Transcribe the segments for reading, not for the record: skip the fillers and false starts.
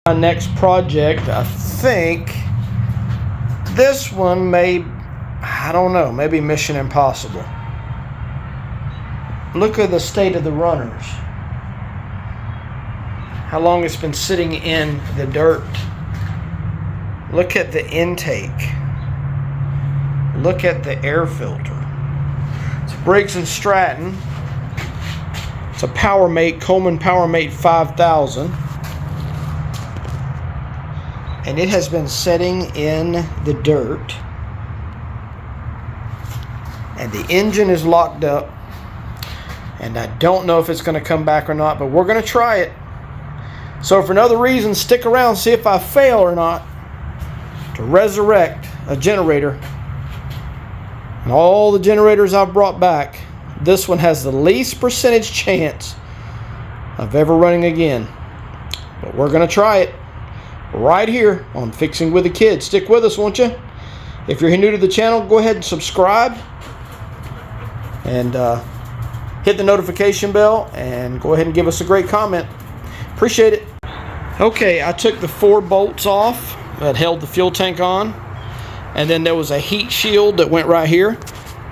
My next project, I think this one I don't know, maybe Mission Impossible. Look at the state of the runners. How long it's been sitting in the dirt. Look at the intake. Look at the air filter. It's Briggs & Stratton. It's a PowerMate, Coleman PowerMate 5000. And it has been sitting in the dirt. And the engine is locked up. And I don't know if it's going to come back or not, but we're going to try it. So for another reason, stick around, see if I fail or not to resurrect a generator. And all the generators I've brought back, this one has the least percentage chance of ever running again. But we're going to try it right here on Fixing with the Kids. Stick with us, won't you? If you're new to the channel, go ahead and subscribe. And hit the notification bell and go ahead and give us a great comment. Appreciate it. Okay, I took the 4 bolts off that held the fuel tank on, and then there was a heat shield that went right here.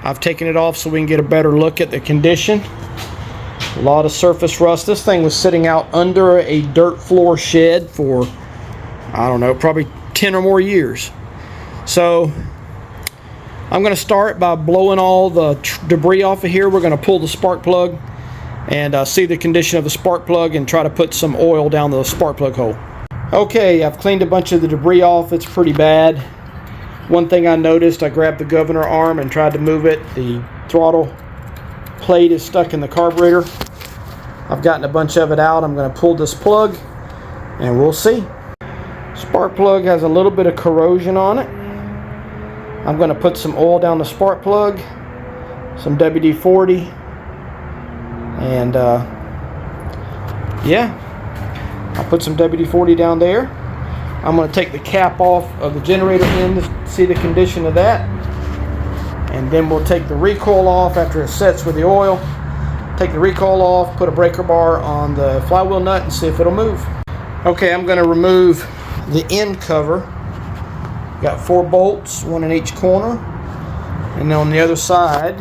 I've taken it off so we can get a better look at the condition. A lot of surface rust. This thing was sitting out under a dirt floor shed for, I don't know, probably 10 or more years. So I'm going to start by blowing all the debris off of here. We're going to pull the spark plug and see the condition of the spark plug and try to put some oil down the spark plug hole. Okay, I've cleaned a bunch of the debris off. It's pretty bad. One thing I noticed, I grabbed the governor arm and tried to move it. The throttle plate is stuck in the carburetor. I've gotten a bunch of it out. I'm going to pull this plug and we'll see. Spark plug has a little bit of corrosion on it. I'm going to put some oil down the spark plug, some WD-40, and yeah, I'll put some WD-40 down there. I'm going to take the cap off of the generator end to see the condition of that, and then we'll take the recoil off after it sets with the oil. Take the recoil off, put a breaker bar on the flywheel nut and see if it'll move. Okay, I'm going to remove the end cover. Got 4 bolts, 1 in each corner, and then on the other side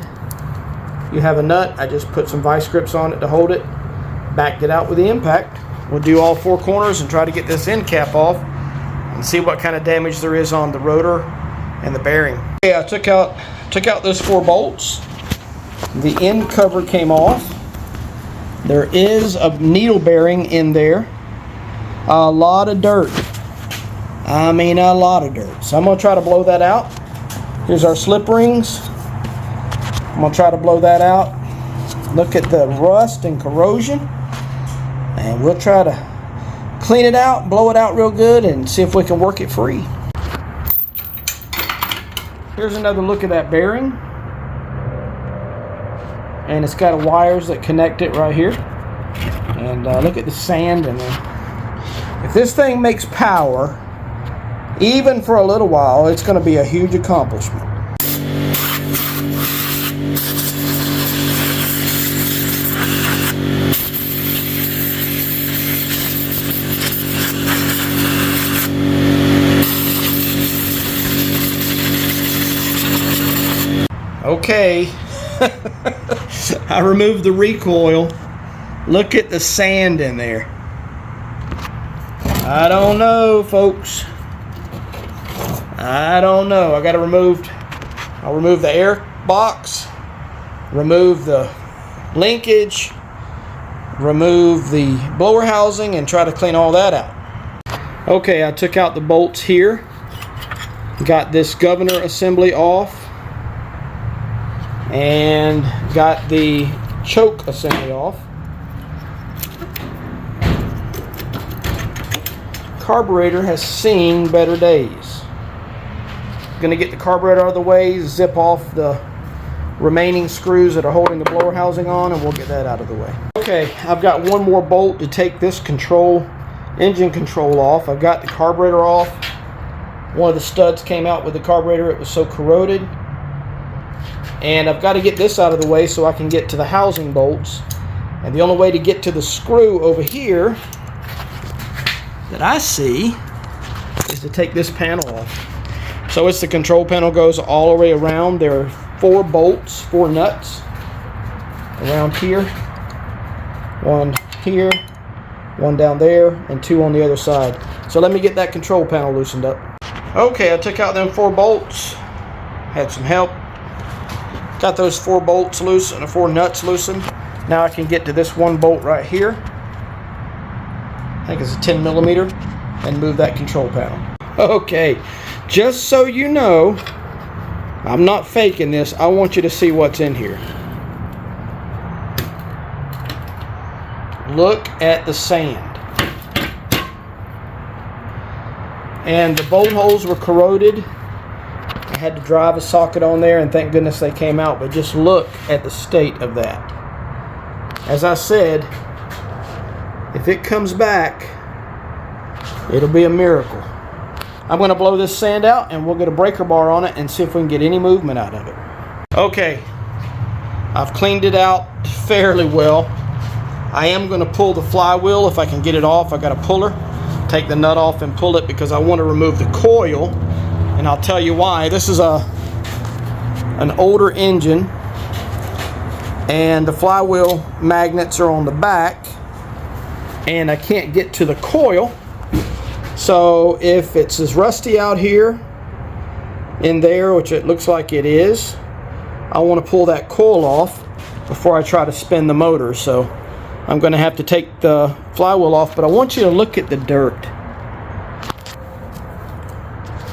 you have a nut. I just put some vice grips on it to hold it, backed it out with the impact. We'll do all 4 corners and try to get this end cap off and see what kind of damage there is on the rotor and the bearing. Okay, I took out those 4 bolts. The end cover came off. There is a needle bearing in there. A lot of dirt. I mean, a lot of dirt. So I'm going to try to blow that out. Here's our slip rings. I'm going to try to blow that out. Look at the rust and corrosion. And we'll try to clean it out, blow it out real good, and see if we can work it free. Here's another look at that bearing. And it's got wires that connect it right here. And look at the sand in there. If this thing makes power, even for a little while, it's going to be a huge accomplishment. Okay, I removed the recoil. Look at the sand in there. I don't know, folks. I don't know. I'll remove the air box, remove the linkage, remove the blower housing, and try to clean all that out. Okay, I took out the bolts here, got this governor assembly off, and got the choke assembly off. Carburetor has seen better days. Gonna get the carburetor out of the way, zip off the remaining screws that are holding the blower housing on, and we'll get that out of the way. Okay, I've got one more bolt to take this engine control off. I've got the carburetor off. One of the studs came out with the carburetor. It was so corroded. And I've got to get this out of the way so I can get to the housing bolts. And the only way to get to the screw over here that I see is to take this panel off. So it's the control panel, goes all the way around. There are 4 bolts, 4 nuts around here. 1 here, 1 down there, and 2 on the other side. So let me get that control panel loosened up. Okay, I took out them 4 bolts. Had some help. Got those 4 bolts loose and the 4 nuts loosened. Now I can get to this 1 bolt right here. I think it's a 10 millimeter, and move that control panel. Okay, just so you know, I'm not faking this. I want you to see what's in here. Look at the sand. And the bolt holes were corroded. I had to drive a socket on there, and thank goodness they came out, but just look at the state of that. As I said, if it comes back, it'll be a miracle. I'm going to blow this sand out, and we'll get a breaker bar on it and see if we can get any movement out of it. Okay, I've cleaned it out fairly well. I am going to pull the flywheel if I can get it off. I got a puller. Take the nut off and pull it because I want to remove the coil, and I'll tell you why. This is an older engine, and the flywheel magnets are on the back, and I can't get to the coil. So if it's as rusty out here in there, which it looks like it is, I want to pull that coil off before I try to spin the motor. So I'm going to have to take the flywheel off, but I want you to look at the dirt.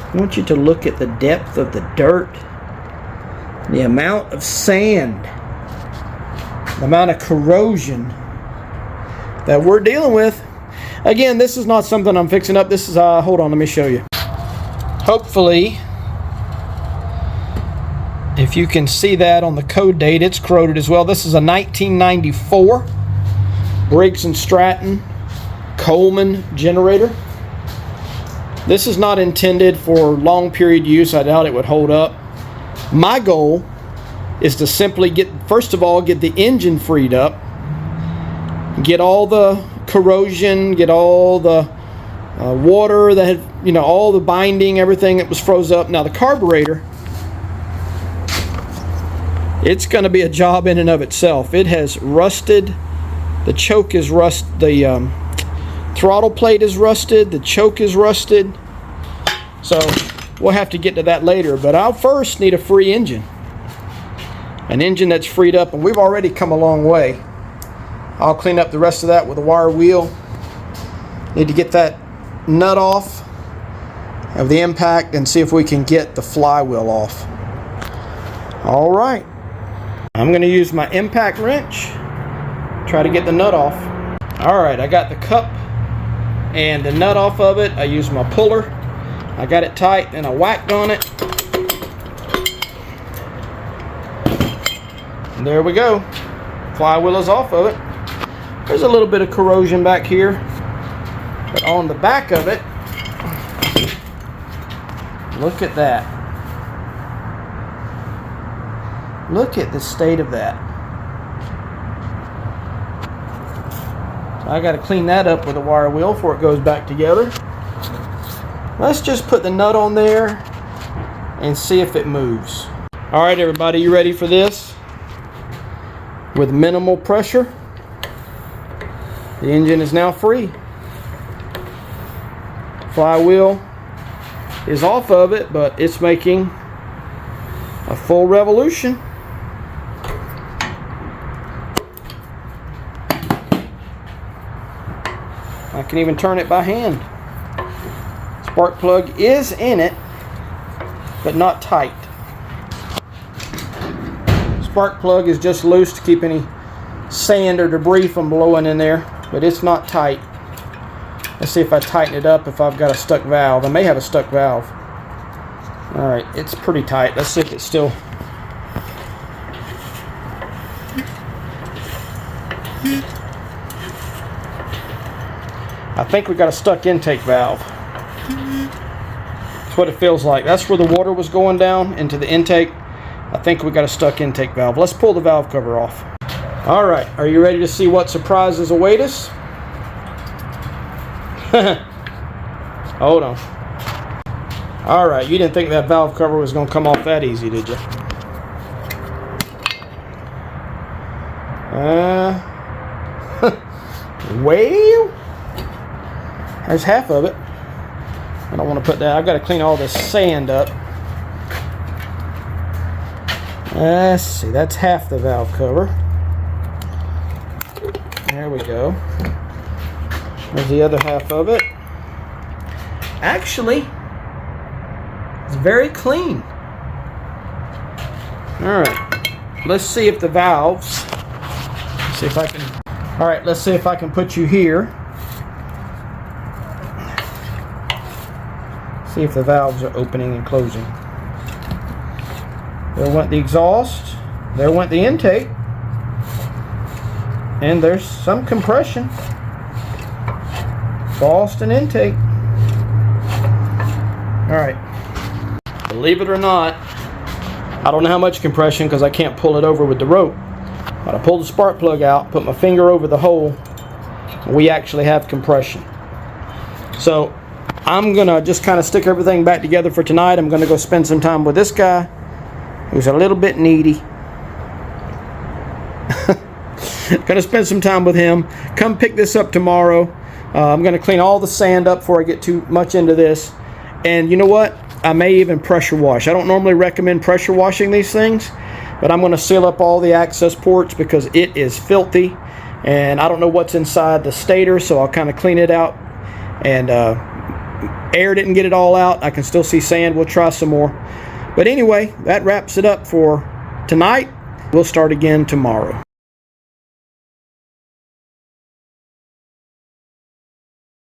I want you to look at the depth of the dirt, the amount of sand, the amount of corrosion that we're dealing with. Again, this is not something I'm fixing up. This is, hold on, let me show you. Hopefully, if you can see that on the code date, it's corroded as well. This is a 1994 Briggs & Stratton Coleman generator. This is not intended for long period use. I doubt it would hold up. My goal is to simply first of all, get the engine freed up, get all the corrosion, get all the water that had, all the binding, everything that was froze up. Now the carburetor, it's going to be a job in and of itself. It has rusted. The choke is the throttle plate is rusted. The choke is rusted. So we'll have to get to that later. But I'll first need a free engine. An engine that's freed up, and we've already come a long way. I'll clean up the rest of that with a wire wheel. Need to get that nut off of the impact and see if we can get the flywheel off. All right. I'm going to use my impact wrench. Try to get the nut off. All right, I got the cup and the nut off of it. I used my puller. I got it tight and I whacked on it. And there we go. Flywheel is off of it. There's a little bit of corrosion back here, but on the back of it, look at that. Look at the state of that. So I got to clean that up with a wire wheel before it goes back together. Let's just put the nut on there and see if it moves. All right, everybody, you ready for this? With minimal pressure, the engine is now free. Flywheel is off of it, but it's making a full revolution. I can even turn it by hand. Spark plug is in it, but not tight. Spark plug is just loose to keep any sand or debris from blowing in there, but it's not tight. Let's see if I tighten it up, if I've got a stuck valve. I may have a stuck valve. Alright, it's pretty tight. Let's see if it's still... I think we got a stuck intake valve. That's what it feels like. That's where the water was going down into the intake. I think we got a stuck intake valve. Let's pull the valve cover off. Alright, are you ready to see what surprises await us? Hold on. All right, you didn't think that valve cover was going to come off that easy, did you? Well, there's half of it. I don't want to put that. I've got to clean all this sand up. Let's see, that's half the valve cover. There we go. There's the other half of it. Actually, it's very clean. All right, let's see if the valves. Let's see if I can. All right, let's see if I can put you here. See if the valves are opening and closing. There went the exhaust. There went the intake. And there's some compression. Exhaust and intake. Alright. Believe it or not, I don't know how much compression because I can't pull it over with the rope. But I pulled the spark plug out, put my finger over the hole, and we actually have compression. So I'm going to just kind of stick everything back together for tonight. I'm going to go spend some time with this guy who's a little bit needy. Gonna spend some time with him. Come pick this up tomorrow. I'm gonna clean all the sand up before I get too much into this. And you know what? I may even pressure wash. I don't normally recommend pressure washing these things, but I'm gonna seal up all the access ports because it is filthy. And I don't know what's inside the stator, so I'll kind of clean it out. And air didn't get it all out. I can still see sand. We'll try some more. But anyway, that wraps it up for tonight. We'll start again tomorrow.